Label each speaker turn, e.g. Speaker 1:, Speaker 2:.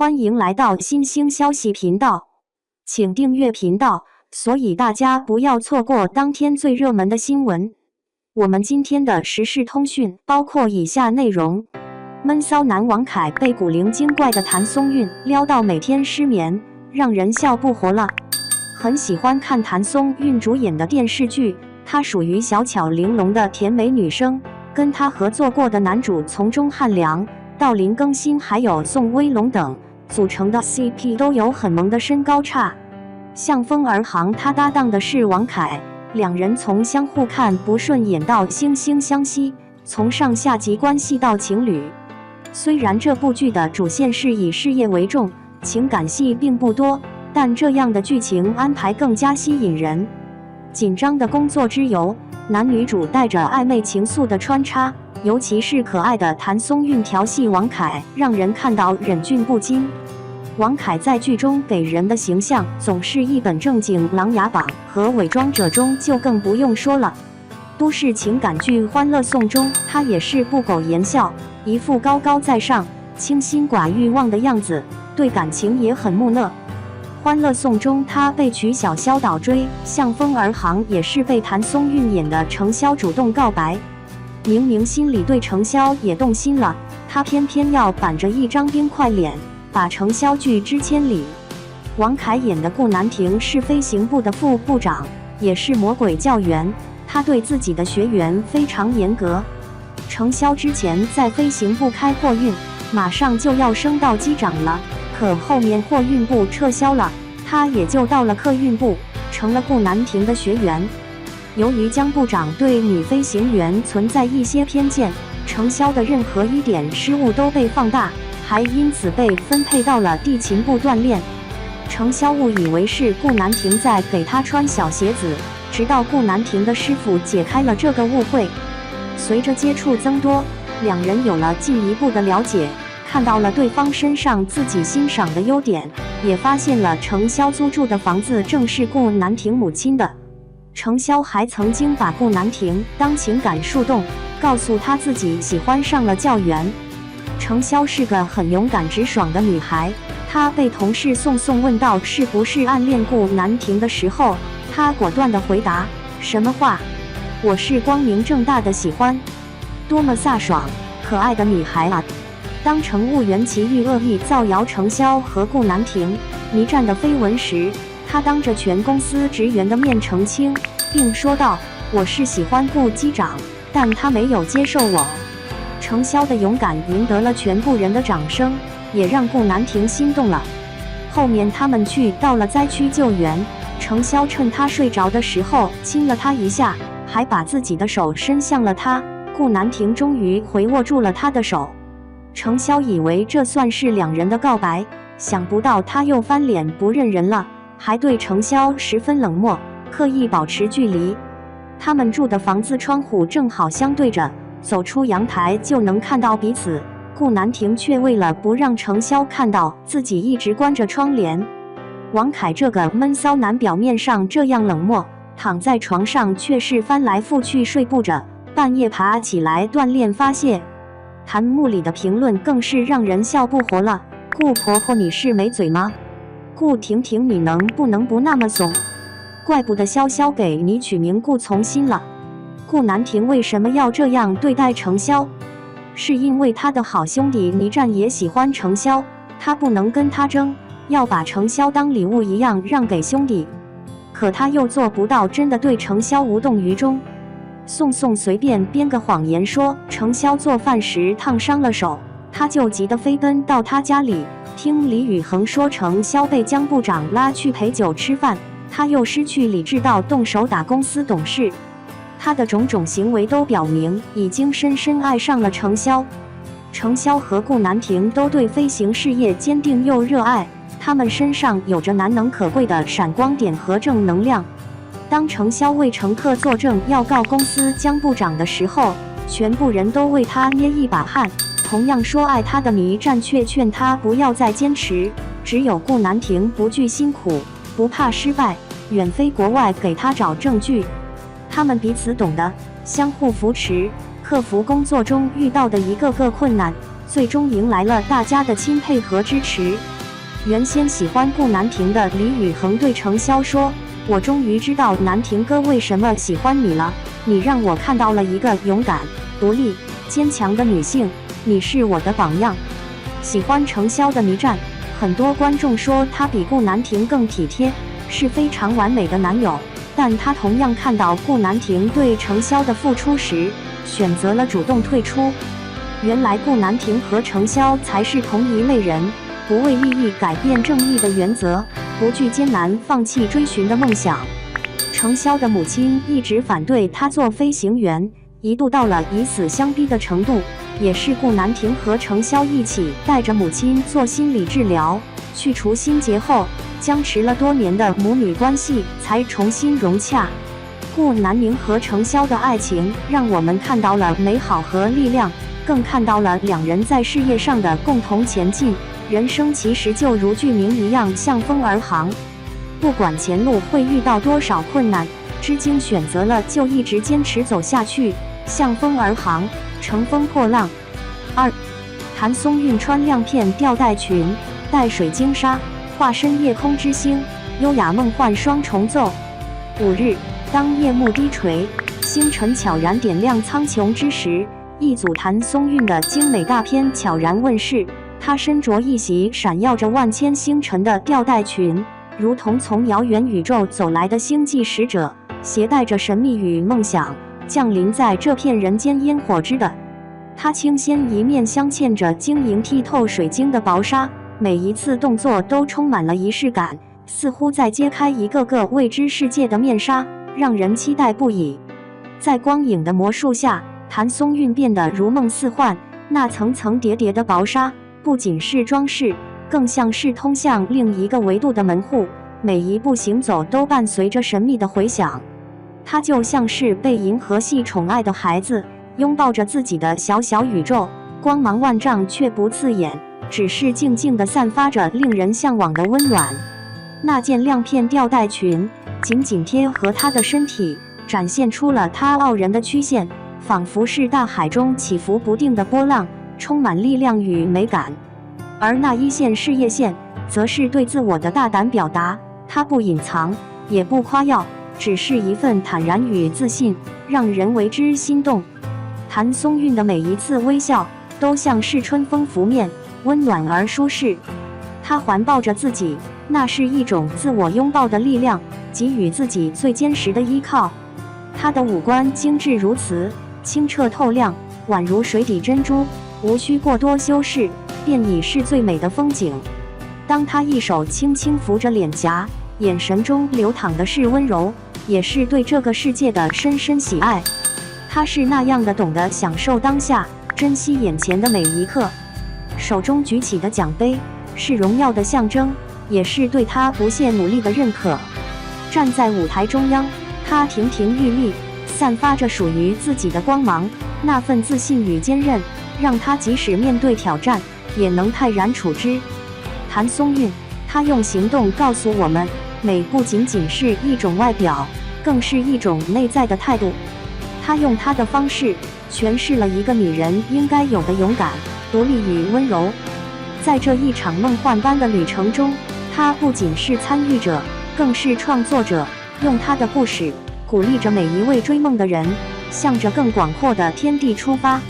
Speaker 1: 欢迎来到新兴消息频道，请订阅频道，所以大家不要错过当天最热门的新闻。我们今天的时事通讯包括以下内容：闷骚男王凯被古灵精怪的谭松韵撩到每天失眠，让人笑不活了。很喜欢看谭松韵主演的电视剧，她属于小巧玲珑的甜美女生，跟她合作过的男主从中汉良到林更新还有宋威龙等组成的 CP 都有很萌的身高差。向风而行他搭档的是王凯，两人从相互看不顺眼到惺惺相惜，从上下级关系到情侣。虽然这部剧的主线是以事业为重，情感戏并不多，但这样的剧情安排更加吸引人。紧张的工作之余，男女主带着暧昧情愫的穿插，尤其是可爱的谭松韵调戏王凯，让人看到忍俊不禁。王凯在剧中给人的形象总是一本正经琅琊榜，和伪装者中就更不用说了。都市情感剧《欢乐颂》中，他也是不苟言笑，一副高高在上、清心寡欲望的样子，对感情也很木讷。《欢乐颂》中，他被曲小潇倒追，向风而行也是被谭松韵演的程潇主动告白。明明心里对程潇也动心了，他偏偏要板着一张冰块脸，把程潇拒之千里。王凯演的顾南亭是飞行部的副部长，也是魔鬼教员，他对自己的学员非常严格。程潇之前在飞行部开货运，马上就要升到机长了，可后面货运部撤销了，他也就到了客运部，成了顾南亭的学员。由于江部长对女飞行员存在一些偏见，程潇的任何一点失误都被放大，还因此被分配到了地勤部锻炼。程潇误以为是顾南亭在给他穿小鞋子，直到顾南亭的师傅解开了这个误会。随着接触增多，两人有了进一步的了解，看到了对方身上自己欣赏的优点，也发现了程潇租住的房子正是顾南亭母亲的。程潇还曾经把顾南亭当情感树洞，告诉他自己喜欢上了教员。程潇是个很勇敢直爽的女孩，她被同事宋问到是不是暗恋顾南亭的时候，她果断地回答：什么话？我是光明正大的喜欢。多么飒爽可爱的女孩啊！当乘务员齐豫恶意造谣程潇和顾南亭迷战的绯闻时，他当着全公司职员的面澄清，并说道：我是喜欢顾机长，但他没有接受我。程潇的勇敢赢得了全部人的掌声，也让顾南亭心动了。后面他们到了灾区救援，程潇趁他睡着的时候亲了他一下，还把自己的手伸向了他。顾南亭终于回握住了他的手。程潇以为这算是两人的告白，想不到他又翻脸不认人了，还对程潇十分冷漠，刻意保持距离。他们住的房子窗户正好相对着，走出阳台就能看到彼此。顾南亭却为了不让程潇看到，自己一直关着窗帘。王凯这个闷骚男表面上这样冷漠，躺在床上却是翻来覆去睡不着，半夜爬起来锻炼发泄。弹幕里的评论更是让人笑不活了：顾婆婆你是没嘴吗？顾婷婷你能不能不那么怂？怪不得潇潇给你取名顾从心了。顾南亭为什么要这样对待程潇？是因为他的好兄弟倪战也喜欢程潇，他不能跟他争，要把程潇当礼物一样让给兄弟。可他又做不到真的对程潇无动于衷。宋随便编个谎言说程潇做饭时烫伤了手，他就急得飞奔到他家里，听李宇恒说程潇被江部长拉去陪酒吃饭，他又失去理智到动手打公司董事。他的种种行为都表明已经深深爱上了程潇。程潇和顾南亭都对飞行事业坚定又热爱，他们身上有着难能可贵的闪光点和正能量。当程潇为乘客作证要告公司江部长的时候，全部人都为他捏一把汗。同样说爱他的倪战却劝他不要再坚持，只有顾南亭不惧辛苦，不怕失败，远飞国外给他找证据。他们彼此懂得，相互扶持，克服工作中遇到的一个个困难，最终迎来了大家的钦佩和支持。原先喜欢顾南亭的李宇恒对程潇说：“我终于知道南亭哥为什么喜欢你了，你让我看到了一个勇敢、独立、坚强的女性，你是我的榜样。”喜欢程潇的迷战，很多观众说他比顾南亭更体贴，是非常完美的男友。但他同样看到顾南亭对程潇的付出时，选择了主动退出。原来顾南亭和程潇才是同一类人，不为利益改变正义的原则，不惧艰难放弃追寻的梦想。程潇的母亲一直反对他做飞行员，一度到了以死相逼的程度。也是顾南亭和程潇一起带着母亲做心理治疗，去除心结后，僵持了多年的母女关系才重新融洽。顾南明和程潇的爱情让我们看到了美好和力量，更看到了两人在事业上的共同前进。人生其实就如剧名一样，向风而航。不管前路会遇到多少困难，知经选择了就一直坚持走下去，向风而航，乘风破浪。2. 谭松韵穿亮片吊带裙，戴水晶纱，化身夜空之星，优雅梦幻双重奏。5日，当夜幕低垂，星辰悄然点亮苍穹之时，一组谭松韵的精美大片悄然问世。她身着一袭闪耀着万千星辰的吊带裙，如同从遥远宇宙走来的星际使者，携带着神秘与梦想，降临在这片人间烟火之的。她清鲜一面镶嵌着晶莹剔透水晶的薄纱，每一次动作都充满了仪式感，似乎在揭开一个个未知世界的面纱，让人期待不已。在光影的魔术下，谭松韵变得如梦似幻，那层层叠叠的薄纱不仅是装饰，更像是通向另一个维度的门户，每一步行走都伴随着神秘的回响。她就像是被银河系宠爱的孩子，拥抱着自己的小小宇宙，光芒万丈却不刺眼，只是静静地散发着令人向往的温暖。那件亮片吊带裙紧紧贴合她的身体，展现出了她傲人的曲线，仿佛是大海中起伏不定的波浪，充满力量与美感。而那一线事业线，则是对自我的大胆表达，她不隐藏，也不夸耀，只是一份坦然与自信，让人为之心动。谭松韵的每一次微笑，都像是春风拂面，温暖而舒适。她环抱着自己，那是一种自我拥抱的力量，给予自己最坚实的依靠。她的五官精致如瓷，清澈透亮，宛如水底珍珠，无需过多修饰，便已是最美的风景。当她一手轻轻扶着脸颊，眼神中流淌的是温柔，也是对这个世界的深深喜爱。她是那样的懂得享受当下，珍惜眼前的每一刻。手中举起的奖杯，是荣耀的象征，也是对她不懈努力的认可。站在舞台中央，她亭亭玉立，散发着属于自己的光芒，那份自信与坚韧，让她即使面对挑战，也能泰然处之。谭松韵，她用行动告诉我们，美不仅仅是一种外表，更是一种内在的态度。她用她的方式诠释了一个女人应该有的勇敢、独立与温柔。在这一场梦幻般的旅程中，她不仅是参与者，更是创作者，用她的故事鼓励着每一位追梦的人，向着更广阔的天地出发。